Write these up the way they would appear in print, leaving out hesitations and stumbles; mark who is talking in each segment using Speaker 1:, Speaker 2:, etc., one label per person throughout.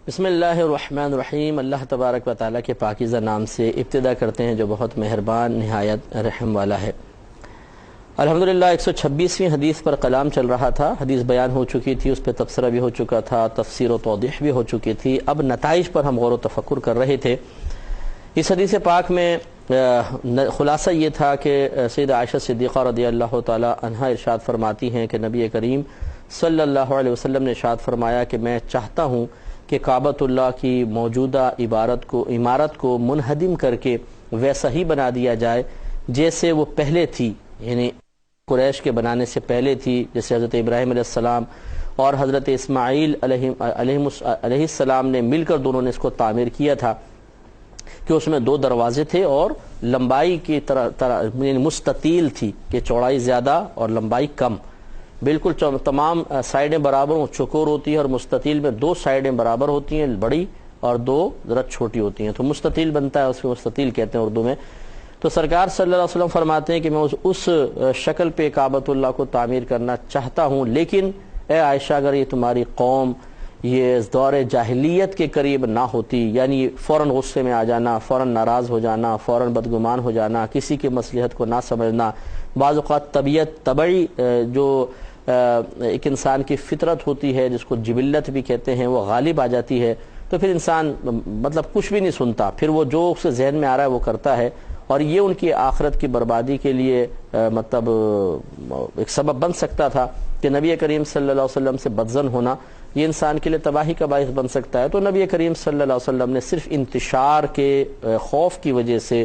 Speaker 1: بسم اللہ الرحمن الرحیم۔ اللہ تبارک و تعالیٰ کے پاکیزہ نام سے ابتدا کرتے ہیں جو بہت مہربان نہایت رحم والا ہے۔ الحمدللہ 126ویں حدیث پر کلام چل رہا تھا، حدیث بیان ہو چکی تھی، اس پہ تبصرہ بھی ہو چکا تھا، تفسیر و توضیح بھی ہو چکی تھی۔ اب نتائج پر ہم غور و تفکر کر رہے تھے۔ اس حدیث پاک میں خلاصہ یہ تھا کہ سیدہ عائشہ صدیقہ رضی اللہ تعالی عنہا ارشاد فرماتی ہیں کہ نبی کریم صلی اللہ علیہ وسلم نے ارشاد فرمایا کہ میں چاہتا ہوں کہ کعبۃ اللہ کی موجودہ عمارت کو منہدم کر کے ویسا ہی بنا دیا جائے جیسے وہ پہلے تھی، یعنی قریش کے بنانے سے پہلے تھی، جیسے حضرت ابراہیم علیہ السلام اور حضرت اسماعیل علیہ السلام نے مل کر دونوں نے اس کو تعمیر کیا تھا کہ اس میں 2 دروازے تھے اور لمبائی کی طرح یعنی مستطیل تھی کہ چوڑائی زیادہ اور لمبائی کم، بالکل تمام سائیڈیں برابر چوکور ہوتی ہے، اور مستطیل میں 2 سائیڈیں برابر ہوتی ہیں بڑی اور 2 ذرا چھوٹی ہوتی ہیں، تو مستطیل بنتا ہے، اس کو مستطیل کہتے ہیں اردو میں۔ تو سرکار صلی اللہ علیہ وسلم فرماتے ہیں کہ میں اس شکل پہ کعبۃ اللہ کو تعمیر کرنا چاہتا ہوں، لیکن اے عائشہ اگر یہ تمہاری قوم یہ دور جاہلیت کے قریب نہ ہوتی، یعنی فوراً غصے میں آ جانا، فوراً ناراض ہو جانا، فوراً بدگمان ہو جانا، کسی کی مصلحت کو نہ سمجھنا، بعض اوقات طبعی جو ایک انسان کی فطرت ہوتی ہے جس کو جبلت بھی کہتے ہیں وہ غالب آ جاتی ہے، تو پھر انسان مطلب کچھ بھی نہیں سنتا، پھر وہ جو اس کے ذہن میں آ رہا ہے وہ کرتا ہے، اور یہ ان کی آخرت کی بربادی کے لیے مطلب ایک سبب بن سکتا تھا کہ نبی کریم صلی اللہ علیہ وسلم سے بدظن ہونا یہ انسان کے لیے تباہی کا باعث بن سکتا ہے۔ تو نبی کریم صلی اللہ علیہ وسلم نے صرف انتشار کے خوف کی وجہ سے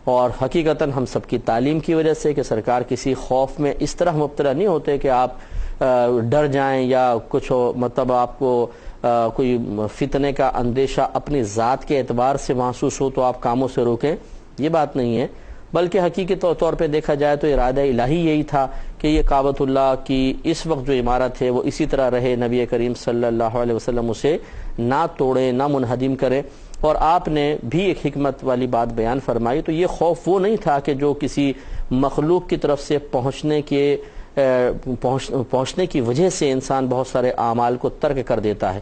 Speaker 1: اور حقیقتاً ہم سب کی تعلیم کی وجہ سے کہ سرکار کسی خوف میں اس طرح مبتلا نہیں ہوتے کہ آپ ڈر جائیں یا کچھ مطلب آپ کو کوئی فتنے کا اندیشہ اپنی ذات کے اعتبار سے محسوس ہو تو آپ کاموں سے روکیں، یہ بات نہیں ہے، بلکہ حقیقی طور پہ دیکھا جائے تو ارادہ الہی یہی تھا کہ یہ کعبۃ اللہ کی اس وقت جو عمارت ہے وہ اسی طرح رہے، نبی کریم صلی اللہ علیہ وسلم اسے نہ توڑیں نہ منہدم کریں، اور آپ نے بھی ایک حکمت والی بات بیان فرمائی۔ تو یہ خوف وہ نہیں تھا کہ جو کسی مخلوق کی طرف سے پہنچنے کی وجہ سے انسان بہت سارے اعمال کو ترک کر دیتا ہے،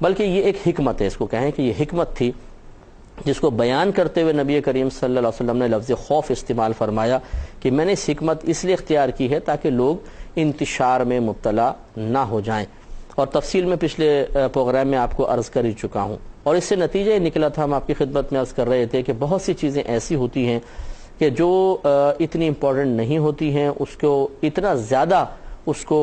Speaker 1: بلکہ یہ ایک حکمت ہے، اس کو کہیں کہ یہ حکمت تھی جس کو بیان کرتے ہوئے نبی کریم صلی اللہ علیہ وسلم نے لفظ خوف استعمال فرمایا کہ میں نے اس حکمت اس لیے اختیار کی ہے تاکہ لوگ انتشار میں مبتلا نہ ہو جائیں، اور تفصیل میں پچھلے پروگرام میں آپ کو عرض کر ہی چکا ہوں، اور اس سے نتیجہ یہ نکلا تھا، ہم آپ کی خدمت میں عرض کر رہے تھے کہ بہت سی چیزیں ایسی ہوتی ہیں کہ جو اتنی امپورٹنٹ نہیں ہوتی ہیں، اس کو اتنا زیادہ اس کو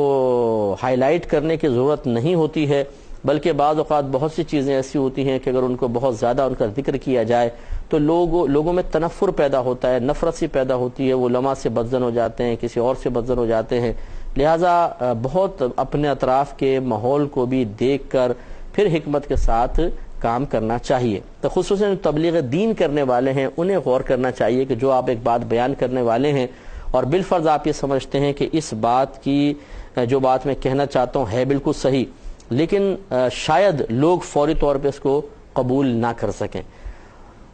Speaker 1: ہائی لائٹ کرنے کی ضرورت نہیں ہوتی ہے، بلکہ بعض اوقات بہت سی چیزیں ایسی ہوتی ہیں کہ اگر ان کو بہت زیادہ ان کا ذکر کیا جائے تو لوگوں میں تنفر پیدا ہوتا ہے، نفرت سی پیدا ہوتی ہے، وہ علماء سے بدظن ہو جاتے ہیں، کسی اور سے بدظن ہو جاتے ہیں، لہٰذا بہت اپنے اطراف کے ماحول کو بھی دیکھ کر پھر حکمت کے ساتھ کام کرنا چاہیے۔ تو خصوصاً تبلیغ دین کرنے والے ہیں انہیں غور کرنا چاہیے کہ جو آپ ایک بات بیان کرنے والے ہیں اور بالفرض آپ یہ سمجھتے ہیں کہ اس بات کی جو بات میں کہنا چاہتا ہوں ہے بالکل صحیح، لیکن شاید لوگ فوری طور پہ اس کو قبول نہ کر سکیں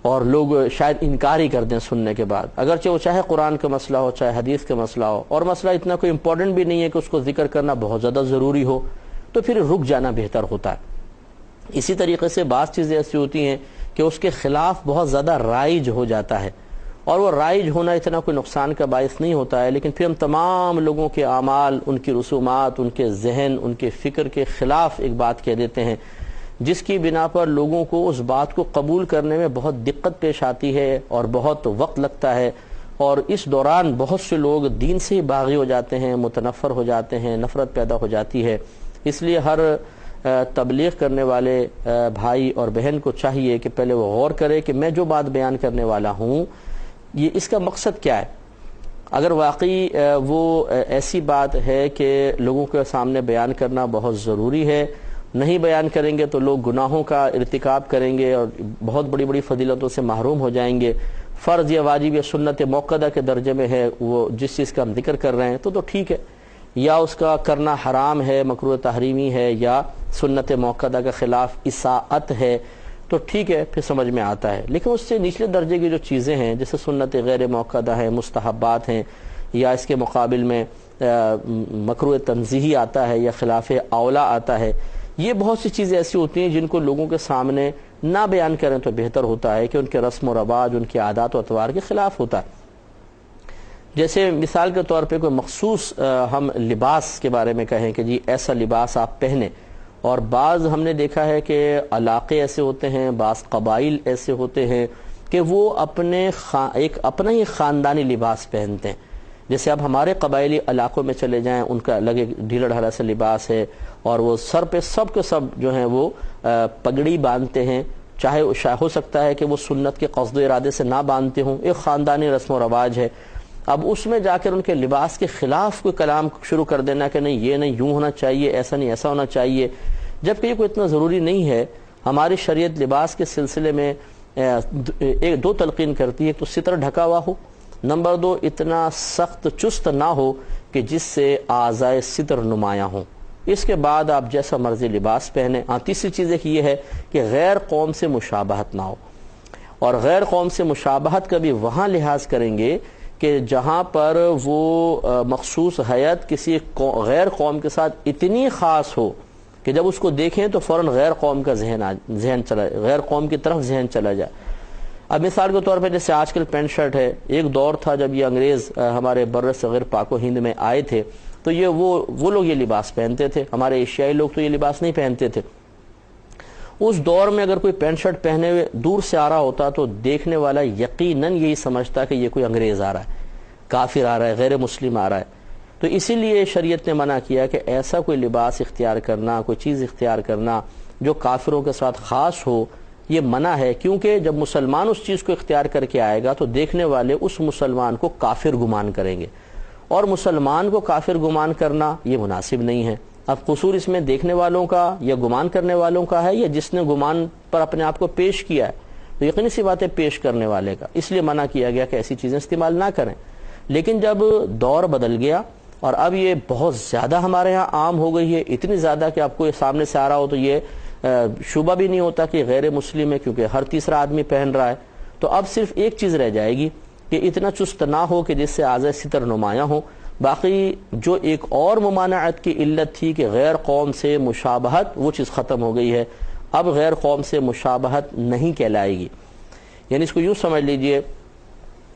Speaker 1: اور لوگ شاید انکار ہی کر دیں سننے کے بعد، اگرچہ وہ چاہے قرآن کا مسئلہ ہو چاہے حدیث کا مسئلہ ہو، اور مسئلہ اتنا کوئی امپورٹنٹ بھی نہیں ہے کہ اس کو ذکر کرنا بہت زیادہ ضروری ہو، تو پھر رک جانا بہتر ہوتا ہے۔ اسی طریقے سے بعض چیزیں ایسی ہوتی ہیں کہ اس کے خلاف بہت زیادہ رائج ہو جاتا ہے، اور وہ رائج ہونا اتنا کوئی نقصان کا باعث نہیں ہوتا ہے، لیکن پھر ہم تمام لوگوں کے اعمال، ان کی رسومات، ان کے ذہن، ان کے فکر کے خلاف ایک بات کہہ دیتے ہیں، جس کی بنا پر لوگوں کو اس بات کو قبول کرنے میں بہت دقت پیش آتی ہے اور بہت وقت لگتا ہے، اور اس دوران بہت سے لوگ دین سے ہی باغی ہو جاتے ہیں، متنفر ہو جاتے ہیں، نفرت پیدا ہو جاتی ہے۔ اس لیے ہر تبلیغ کرنے والے بھائی اور بہن کو چاہیے کہ پہلے وہ غور کرے کہ میں جو بات بیان کرنے والا ہوں یہ اس کا مقصد کیا ہے۔ اگر واقعی وہ ایسی بات ہے کہ لوگوں کے سامنے بیان کرنا بہت ضروری ہے، نہیں بیان کریں گے تو لوگ گناہوں کا ارتکاب کریں گے اور بہت بڑی بڑی فضیلتوں سے محروم ہو جائیں گے، فرض یا واجب یا سنت موقدہ کے درجے میں ہے وہ جس چیز کا ہم ذکر کر رہے ہیں تو ٹھیک ہے، یا اس کا کرنا حرام ہے، مکروہ تحریمی ہے، یا سنت موقدہ کے خلاف اساءت ہے تو ٹھیک ہے، پھر سمجھ میں آتا ہے، لیکن اس سے نچلے درجے کی جو چیزیں ہیں جیسے سنت غیر موقدہ ہیں، مستحبات ہیں، یا اس کے مقابل میں مکروہ تنزیہی آتا ہے یا خلاف اولا آتا ہے، یہ بہت سی چیزیں ایسی ہوتی ہیں جن کو لوگوں کے سامنے نہ بیان کریں تو بہتر ہوتا ہے کہ ان کے رسم و رواج، ان کے عادات و اطوار کے خلاف ہوتا ہے۔ جیسے مثال کے طور پہ کوئی مخصوص ہم لباس کے بارے میں کہیں کہ جی ایسا لباس آپ پہنیں، اور بعض ہم نے دیکھا ہے کہ علاقے ایسے ہوتے ہیں، بعض قبائل ایسے ہوتے ہیں کہ وہ ایک اپنا ہی خاندانی لباس پہنتے ہیں۔ جیسے اب ہمارے قبائلی علاقوں میں چلے جائیں، ان کا الگ ایک ڈھیلا ڈھالا سا لباس ہے، اور وہ سر پہ سب کے سب جو ہیں وہ پگڑی باندھتے ہیں، چاہے ہو سکتا ہے کہ وہ سنت کے قصد و ارادے سے نہ باندھتے ہوں، ایک خاندانی رسم و رواج ہے۔ اب اس میں جا کر ان کے لباس کے خلاف کوئی کلام شروع کر دینا کہ نہیں یہ نہیں یوں ہونا چاہیے، ایسا نہیں ایسا ہونا چاہیے، جبکہ یہ کوئی اتنا ضروری نہیں ہے۔ ہماری شریعت لباس کے سلسلے میں دو تلقین کرتی ہے، ایک تو ستر ڈھکا ہوا ہو، نمبر 2 اتنا سخت چست نہ ہو کہ جس سے اعضائے ستر نمایاں ہوں۔ اس کے بعد آپ جیسا مرضی لباس پہنیں۔ تیسری چیز ایک یہ ہے کہ غیر قوم سے مشابہت نہ ہو، اور غیر قوم سے مشابہت کا بھی وہاں لحاظ کریں گے کہ جہاں پر وہ مخصوص حیت کسی غیر قوم کے ساتھ اتنی خاص ہو کہ جب اس کو دیکھیں تو فوراً غیر قوم کا ذہن چلا جائے، غیر قوم کی طرف ذہن چلا جائے۔ اب مثال کے طور پہ جیسے آج کل پینٹ شرٹ ہے، ایک دور تھا جب یہ انگریز ہمارے بر صغیر پاک و ہند میں آئے تھے تو یہ وہ لوگ یہ لباس پہنتے تھے، ہمارے ایشیائی لوگ تو یہ لباس نہیں پہنتے تھے۔ اس دور میں اگر کوئی پینٹ شرٹ پہنے ہوئے دور سے آ رہا ہوتا تو دیکھنے والا یقیناً یہی سمجھتا کہ یہ کوئی انگریز آ رہا ہے، کافر آ رہا ہے، غیر مسلم آ رہا ہے۔ تو اسی لیے شریعت نے منع کیا کہ ایسا کوئی لباس اختیار کرنا، کوئی چیز اختیار کرنا جو کافروں کے ساتھ خاص ہو، یہ منع ہے، کیونکہ جب مسلمان اس چیز کو اختیار کر کے آئے گا تو دیکھنے والے اس مسلمان کو کافر گمان کریں گے، اور مسلمان کو کافر گمان کرنا یہ مناسب نہیں ہے۔ اب قصور اس میں دیکھنے والوں کا یا گمان کرنے والوں کا ہے، یا جس نے گمان پر اپنے آپ کو پیش کیا ہے، تو یقینی سی بات ہے پیش کرنے والے کا، اس لیے منع کیا گیا کہ ایسی چیزیں استعمال نہ کریں۔ لیکن جب دور بدل گیا اور اب یہ بہت زیادہ ہمارے ہاں عام ہو گئی ہے، اتنی زیادہ کہ آپ کو سامنے سے آ رہا ہو تو یہ شبہ بھی نہیں ہوتا کہ غیر مسلم ہے، کیونکہ ہر تیسرا آدمی پہن رہا ہے، تو اب صرف ایک چیز رہ جائے گی کہ اتنا چست نہ ہو کہ جس سے اعضائے ستر نمایاں ہو۔ باقی جو ایک اور ممانعت کی علت تھی کہ غیر قوم سے مشابہت، وہ چیز ختم ہو گئی ہے، اب غیر قوم سے مشابہت نہیں کہلائے گی۔ یعنی اس کو یوں سمجھ لیجئے،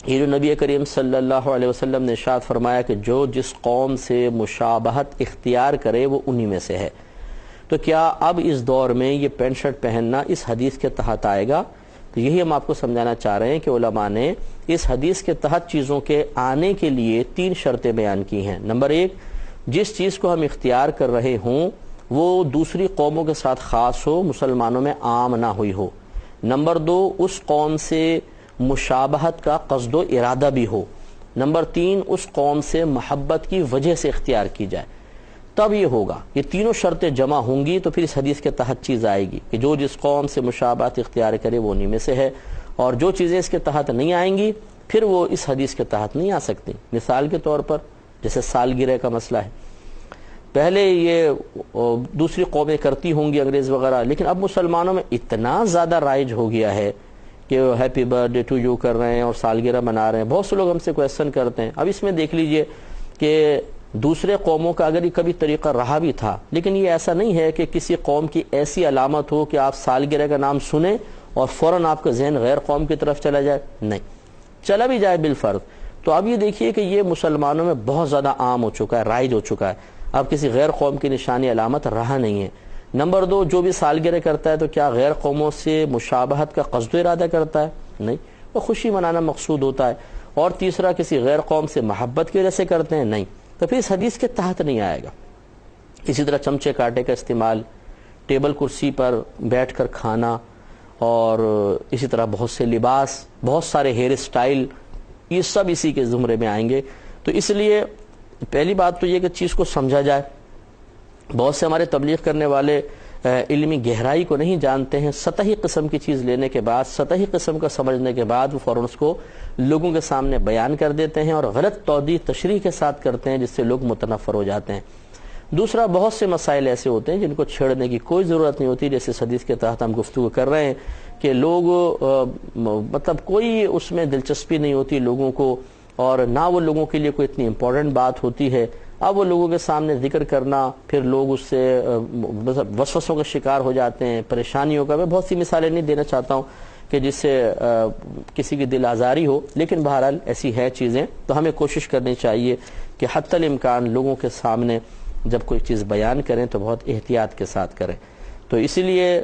Speaker 1: یہ جو نبی کریم صلی اللہ علیہ وسلم نے ارشاد فرمایا کہ جو جس قوم سے مشابہت اختیار کرے وہ انہی میں سے ہے، تو کیا اب اس دور میں یہ پینٹ شرٹ پہننا اس حدیث کے تحت آئے گا؟ تو یہی ہم آپ کو سمجھانا چاہ رہے ہیں کہ علماء نے اس حدیث کے تحت چیزوں کے آنے کے لیے 3 شرطیں بیان کی ہیں۔ نمبر 1، جس چیز کو ہم اختیار کر رہے ہوں وہ دوسری قوموں کے ساتھ خاص ہو، مسلمانوں میں عام نہ ہوئی ہو۔ نمبر 2، اس قوم سے مشابہت کا قصد و ارادہ بھی ہو۔ نمبر 3، اس قوم سے محبت کی وجہ سے اختیار کی جائے، تب یہ ہوگا۔ یہ تینوں شرطیں جمع ہوں گی تو پھر اس حدیث کے تحت چیز آئے گی کہ جو جس قوم سے مشابہت اختیار کرے وہ انہی میں سے ہے، اور جو چیزیں اس کے تحت نہیں آئیں گی پھر وہ اس حدیث کے تحت نہیں آ سکتی۔ مثال کے طور پر جیسے سالگرہ کا مسئلہ ہے، پہلے یہ دوسری قومیں کرتی ہوں گی انگریز وغیرہ، لیکن اب مسلمانوں میں اتنا زیادہ رائج ہو گیا ہے کہ happy birthday to you کر رہے ہیں اور سالگرہ منا رہے ہیں۔ بہت سے لوگ ہم سے کویسچن کرتے ہیں، اب اس میں دیکھ لیجئے کہ دوسرے قوموں کا اگر یہ کبھی طریقہ رہا بھی تھا، لیکن یہ ایسا نہیں ہے کہ کسی قوم کی ایسی علامت ہو کہ آپ سالگرہ کا نام سنیں اور فوراً آپ کا ذہن غیر قوم کی طرف چلا جائے، نہیں چلا بھی جائے بالفرض۔ تو اب یہ دیکھیے کہ یہ مسلمانوں میں بہت زیادہ عام ہو چکا ہے، رائج ہو چکا ہے، اب کسی غیر قوم کی نشانی علامت رہا نہیں ہے۔ نمبر 2، جو بھی سالگرہ کرتا ہے تو کیا غیر قوموں سے مشابہت کا قصد و ارادہ کرتا ہے؟ نہیں، وہ خوشی منانا مقصود ہوتا ہے۔ اور تیسرا، کسی غیر قوم سے محبت کی وجہ سے کرتے ہیں؟ نہیں، تو پھر اس حدیث کے تحت نہیں آئے گا۔ اسی طرح چمچے کانٹے کا استعمال، ٹیبل کرسی پر بیٹھ کر کھانا، اور اسی طرح بہت سے لباس، بہت سارے ہیئر سٹائل، یہ سب اسی کے زمرے میں آئیں گے۔ تو اس لیے پہلی بات تو یہ کہ چیز کو سمجھا جائے۔ بہت سے ہمارے تبلیغ کرنے والے علمی گہرائی کو نہیں جانتے ہیں، سطحی قسم کی چیز لینے کے بعد، سطحی قسم کا سمجھنے کے بعد وہ فوراً اس کو لوگوں کے سامنے بیان کر دیتے ہیں اور غلط توضیح تشریح کے ساتھ کرتے ہیں، جس سے لوگ متنفر ہو جاتے ہیں۔ دوسرا، بہت سے مسائل ایسے ہوتے ہیں جن کو چھیڑنے کی کوئی ضرورت نہیں ہوتی، جیسے حدیث کے تحت ہم گفتگو کر رہے ہیں کہ لوگ مطلب کوئی اس میں دلچسپی نہیں ہوتی لوگوں کو، اور نہ وہ لوگوں کے لیے کوئی اتنی امپورٹنٹ بات ہوتی ہے۔ اب وہ لوگوں کے سامنے ذکر کرنا، پھر لوگ اس سے وسوسوں کا شکار ہو جاتے ہیں، پریشانیوں کا. میں بہت سی مثالیں نہیں دینا چاہتا ہوں کہ جس سے کسی کی دل آزاری ہو، لیکن بہرحال ایسی ہے چیزیں. تو ہمیں کوشش کرنی چاہیے کہ حتی الامکان لوگوں کے سامنے جب کوئی چیز بیان کریں تو بہت احتیاط کے ساتھ کریں. تو اسی لیے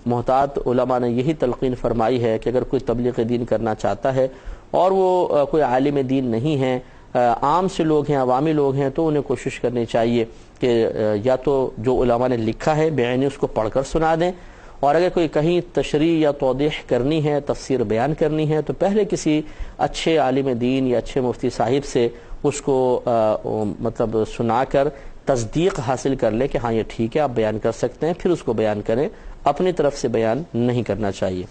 Speaker 1: محتاط علماء نے یہی تلقین فرمائی ہے کہ اگر کوئی تبلیغ دین کرنا چاہتا ہے اور وہ کوئی عالم دین نہیں ہے، عام سے لوگ ہیں، عوامی لوگ ہیں، تو انہیں کوشش کرنی چاہیے کہ یا تو جو علماء نے لکھا ہے بعینی اس کو پڑھ کر سنا دیں، اور اگر کوئی کہیں تشریح یا توضیح کرنی ہے، تفسیر بیان کرنی ہے، تو پہلے کسی اچھے عالم دین یا اچھے مفتی صاحب سے اس کو مطلب سنا کر تصدیق حاصل کر لے کہ ہاں یہ ٹھیک ہے، آپ بیان کر سکتے ہیں، پھر اس کو بیان کریں. اپنی طرف سے بیان نہیں کرنا چاہیے.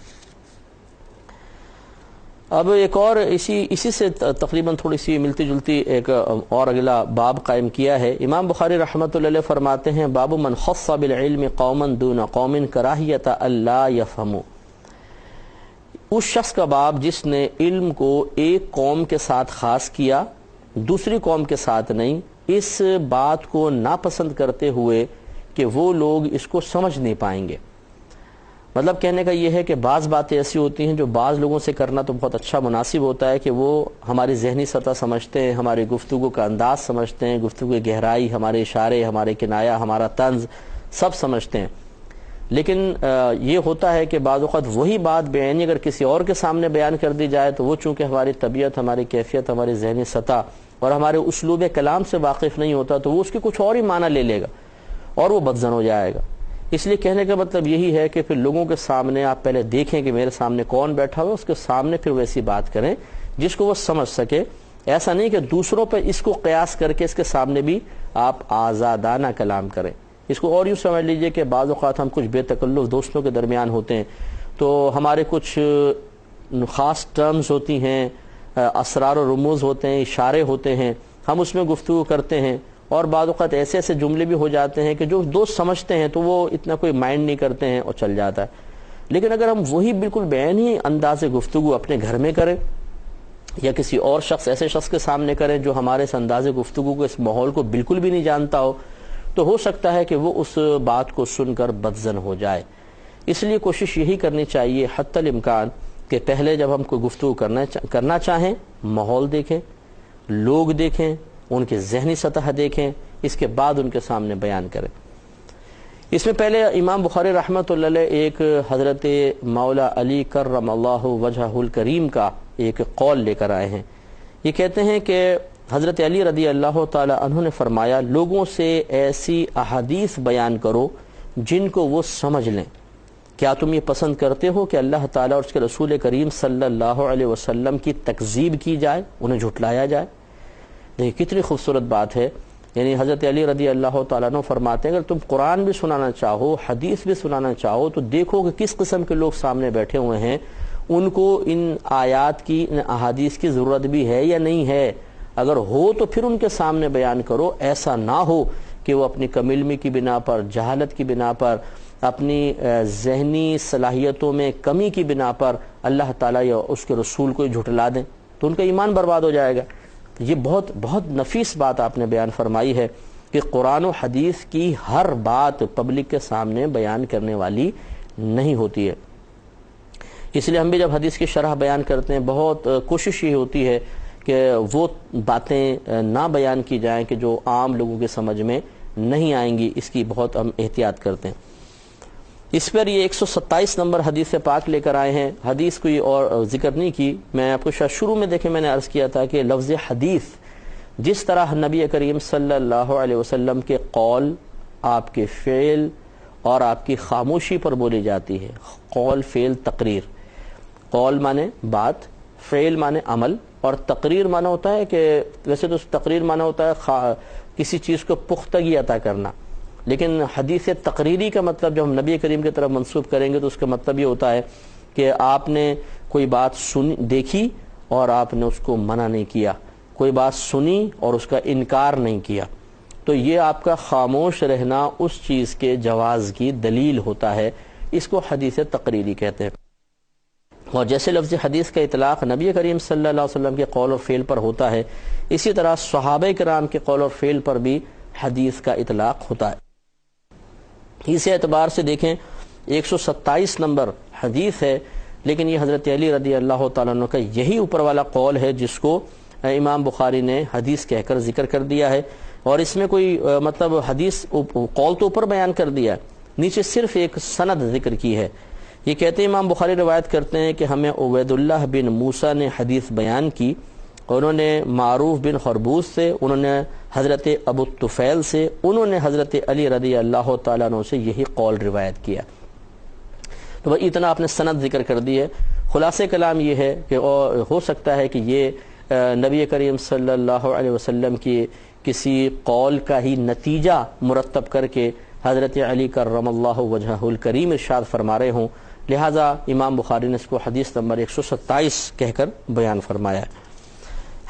Speaker 1: اب ایک اور اسی سے تقریباً تھوڑی سی ملتی جلتی ایک اور اگلا باب قائم کیا ہے. امام بخاری رحمۃ اللہ علیہ فرماتے ہیں باب من خص بالعلم قوما دون قوم کراہیت اللہ یفہموا. اس شخص کا باب جس نے علم کو ایک قوم کے ساتھ خاص کیا، دوسری قوم کے ساتھ نہیں، اس بات کو ناپسند کرتے ہوئے کہ وہ لوگ اس کو سمجھ نہیں پائیں گے. مطلب کہنے کا یہ ہے کہ بعض باتیں ایسی ہوتی ہیں جو بعض لوگوں سے کرنا تو بہت اچھا مناسب ہوتا ہے کہ وہ ہماری ذہنی سطح سمجھتے ہیں، ہماری گفتگو کا انداز سمجھتے ہیں، گفتگو کی گہرائی، ہمارے اشارے، ہمارے کنایا، ہمارا طنز سب سمجھتے ہیں. لیکن یہ ہوتا ہے کہ بعض اوقات وہی بات بعینی اگر کسی اور کے سامنے بیان کر دی جائے تو وہ چونکہ ہماری طبیعت، ہماری کیفیت، ہماری ذہنی سطح اور ہمارے اسلوب کلام سے واقف نہیں ہوتا تو وہ اس کی کچھ اور ہی معنی لے لے گا اور وہ بدظن ہو جائے گا. اس لیے کہنے کا مطلب یہی ہے کہ پھر لوگوں کے سامنے آپ پہلے دیکھیں کہ میرے سامنے کون بیٹھا ہوا، اس کے سامنے پھر ویسی بات کریں جس کو وہ سمجھ سکے. ایسا نہیں کہ دوسروں پہ اس کو قیاس کر کے اس کے سامنے بھی آپ آزادانہ کلام کریں. اس کو اور یوں سمجھ لیجئے کہ بعض اوقات ہم کچھ بے تکلف دوستوں کے درمیان ہوتے ہیں تو ہمارے کچھ خاص ٹرمز ہوتی ہیں، اسرار و رموز ہوتے ہیں، اشارے ہوتے ہیں، ہم اس میں گفتگو کرتے ہیں، اور بعض اوقات ایسے ایسے جملے بھی ہو جاتے ہیں کہ جو دوست سمجھتے ہیں تو وہ اتنا کوئی مائنڈ نہیں کرتے ہیں اور چل جاتا ہے. لیکن اگر ہم وہی بالکل بعینی انداز گفتگو اپنے گھر میں کریں یا کسی اور ایسے شخص کے سامنے کریں جو ہمارے اس انداز گفتگو کو، اس ماحول کو بالکل بھی نہیں جانتا ہو ہو سکتا ہے کہ وہ اس بات کو سن کر بدظن ہو جائے. اس لیے کوشش یہی کرنی چاہیے حتی الامکان کہ پہلے جب ہم کوئی گفتگو کرنا چاہیں ماحول دیکھیں، لوگ دیکھیں، ان کے ذہنی سطح دیکھیں، اس کے بعد ان کے سامنے بیان کریں. اس میں پہلے امام بخاری رحمۃ اللہ علیہ ایک حضرت مولا علی کرم اللہ وجہہ الکریم کا ایک قول لے کر آئے ہیں. یہ کہتے ہیں کہ حضرت علی رضی اللہ تعالی عنہ نے فرمایا لوگوں سے ایسی احادیث بیان کرو جن کو وہ سمجھ لیں. کیا تم یہ پسند کرتے ہو کہ اللہ تعالیٰ اور اس کے رسول کریم صلی اللہ علیہ وسلم کی تکذیب کی جائے، انہیں جھٹلایا جائے؟ دیکھیں کتنی خوبصورت بات ہے. یعنی حضرت علی رضی اللہ تعالیٰ عنہ فرماتے ہیں اگر تم قرآن بھی سنانا چاہو، حدیث بھی سنانا چاہو، تو دیکھو کہ کس قسم کے لوگ سامنے بیٹھے ہوئے ہیں، ان کو ان آیات کی، ان احادیث کی ضرورت بھی ہے یا نہیں ہے. اگر ہو تو پھر ان کے سامنے بیان کرو. ایسا نہ ہو کہ وہ اپنی کم علمی کی بنا پر، جہالت کی بنا پر، اپنی ذہنی صلاحیتوں میں کمی کی بنا پر اللہ تعالیٰ یا اس کے رسول کو جھٹلا دیں تو ان کا ایمان برباد ہو جائے گا. یہ بہت بہت نفیس بات آپ نے بیان فرمائی ہے کہ قرآن و حدیث کی ہر بات پبلک کے سامنے بیان کرنے والی نہیں ہوتی ہے. اس لیے ہم بھی جب حدیث کی شرح بیان کرتے ہیں بہت کوشش یہ ہوتی ہے کہ وہ باتیں نہ بیان کی جائیں کہ جو عام لوگوں کے سمجھ میں نہیں آئیں گی. اس کی بہت ہم احتیاط کرتے ہیں. اس پر یہ 127 نمبر حدیث پاک لے کر آئے ہیں. حدیث کوئی اور ذکر نہیں کی. میں آپ کو شاید شروع میں دیکھیں میں نے عرض کیا تھا کہ لفظ حدیث جس طرح نبی کریم صلی اللہ علیہ وسلم کے قول، آپ کے فعل اور آپ کی خاموشی پر بولی جاتی ہے. قول، فعل، تقریر. قول مانے بات، فعل مانے عمل، اور تقریر مانا ہوتا ہے کہ ویسے تو تقریر مانا ہوتا ہے کسی چیز کو پختگی عطا کرنا، لیکن حدیث تقریری کا مطلب جب ہم نبی کریم کی طرف منسوب کریں گے تو اس کا مطلب یہ ہوتا ہے کہ آپ نے کوئی بات دیکھی اور آپ نے اس کو منع نہیں کیا، کوئی بات سنی اور اس کا انکار نہیں کیا، تو یہ آپ کا خاموش رہنا اس چیز کے جواز کی دلیل ہوتا ہے. اس کو حدیث تقریری کہتے ہیں. اور جیسے لفظ حدیث کا اطلاق نبی کریم صلی اللہ علیہ وسلم کے قول اور فعل پر ہوتا ہے، اسی طرح صحابہ کرام کے قول اور فعل پر بھی حدیث کا اطلاق ہوتا ہے۔ اس اعتبار سے دیکھیں 127 نمبر حدیث ہے، لیکن یہ حضرت علی رضی اللہ تعالیٰ عنہ کا یہی اوپر والا قول ہے جس کو امام بخاری نے حدیث کہہ کر ذکر کر دیا ہے، اور اس میں کوئی مطلب حدیث قول تو اوپر بیان کر دیا ہے، نیچے صرف ایک سند ذکر کی ہے۔ یہ کہتے ہیں امام بخاری روایت کرتے ہیں کہ ہمیں عبید اللہ بن موسیٰ نے حدیث بیان کی، انہوں نے معروف بن خربوز سے، انہوں نے حضرت ابو الطفیل سے، انہوں نے حضرت علی رضی اللہ تعالیٰ عنہ سے یہی قول روایت کیا۔ تو بھائی اتنا آپ نے سند ذکر کر دی ہے۔ خلاصہ کلام یہ ہے کہ ہو سکتا ہے کہ یہ نبی کریم صلی اللہ علیہ وسلم کی کسی قول کا ہی نتیجہ مرتب کر کے حضرت علی کرم اللہ وجہہ الکریم ارشاد فرما رہے ہوں، لہٰذا امام بخاری نے اس کو حدیث نمبر 127 کہہ کر بیان فرمایا ہے۔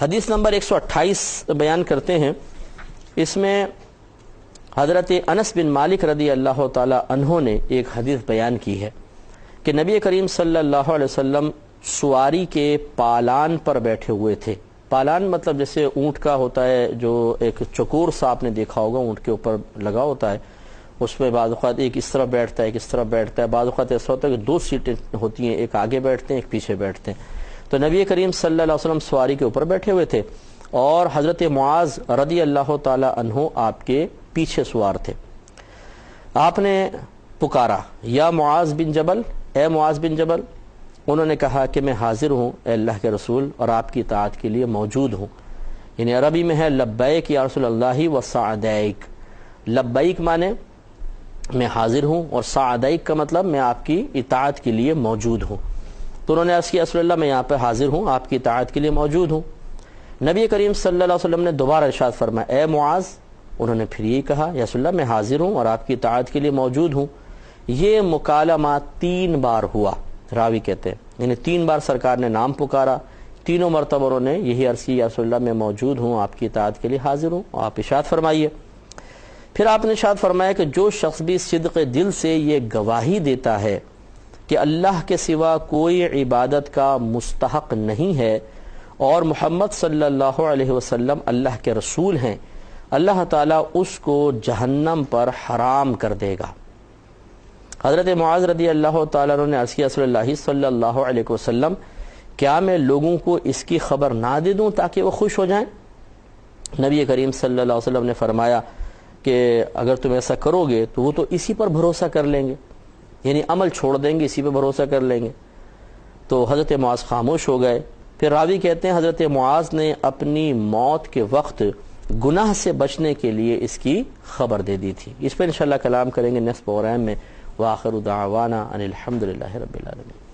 Speaker 1: حدیث نمبر 128 بیان کرتے ہیں، اس میں حضرت انس بن مالک رضی اللہ تعالی عنہ نے ایک حدیث بیان کی ہے کہ نبی کریم صلی اللہ علیہ وسلم سواری کے پالان پر بیٹھے ہوئے تھے۔ پالان مطلب جیسے اونٹ کا ہوتا ہے، جو ایک چکور سا آپ نے دیکھا ہوگا اونٹ کے اوپر لگا ہوتا ہے، اس میں بعض اوقات ایک اس طرح بیٹھتا ہے ایک اس طرح بیٹھتا ہے، بعض اوقات ایسا ہوتا ہے کہ دو سیٹیں ہوتی ہیں، ایک آگے بیٹھتے ہیں ایک پیچھے بیٹھتے ہیں۔ تو نبی کریم صلی اللہ علیہ وسلم سواری کے اوپر بیٹھے ہوئے تھے اور حضرت معاذ رضی اللہ تعالی عنہ آپ کے پیچھے سوار تھے۔ آپ نے پکارا، یا معاذ بن جبل، اے معاذ بن جبل۔ انہوں نے کہا کہ میں حاضر ہوں اے اللہ کے رسول اور آپ کی اطاعت کے لیے موجود ہوں۔ یعنی عربی میں ہے لبیک یا رسول اللہ و سعدیک۔ لبیک مانے میں حاضر ہوں، اور سعدیک کا مطلب میں آپ کی اطاعت کے لیے موجود ہوں۔ تو انہوں نے عرض کیا رسول اللہ میں یہاں پہ حاضر ہوں، آپ کی اطاعت کے لیے موجود ہوں۔ نبی کریم صلی اللہ علیہ وسلم نے دوبارہ ارشاد فرمایا، اے معاذ۔ انہوں نے پھر یہی کہا، یا رسول اللہ میں حاضر ہوں اور آپ کی اطاعت کے لیے موجود ہوں۔ یہ مکالمہ 3 بار ہوا، راوی کہتے ہیں، یعنی 3 بار سرکار نے نام پکارا، تینوں مرتبہ انہوں نے یہی عرض کی، یا رسول اللہ میں موجود ہوں، آپ کی اطاعت کے لیے حاضر ہوں، آپ ارشاد فرمائیے۔ پھر آپ نے ارشاد فرمایا کہ جو شخص بھی صدق دل سے یہ گواہی دیتا ہے کہ اللہ کے سوا کوئی عبادت کا مستحق نہیں ہے اور محمد صلی اللہ علیہ وسلم اللہ کے رسول ہیں، اللہ تعالیٰ اس کو جہنم پر حرام کر دے گا۔ حضرت معاذ رضی اللہ تعالیٰ عنہ نے عرض کیا، رسول اللہ صلی اللہ علیہ وسلم کیا میں لوگوں کو اس کی خبر نہ دے دوں تاکہ وہ خوش ہو جائیں؟ نبی کریم صلی اللہ علیہ وسلم نے فرمایا کہ اگر تم ایسا کرو گے تو وہ تو اسی پر بھروسہ کر لیں گے، یعنی عمل چھوڑ دیں گے، اسی پہ بھروسہ کر لیں گے۔ تو حضرت معاذ خاموش ہو گئے۔ پھر راوی کہتے ہیں حضرت معاذ نے اپنی موت کے وقت گناہ سے بچنے کے لیے اس کی خبر دے دی تھی۔ اس پہ انشاءاللہ کلام کریں گے نیکسٹ پروگرام میں۔ وآخر دعوانا ان الحمد للہ رب العالمین۔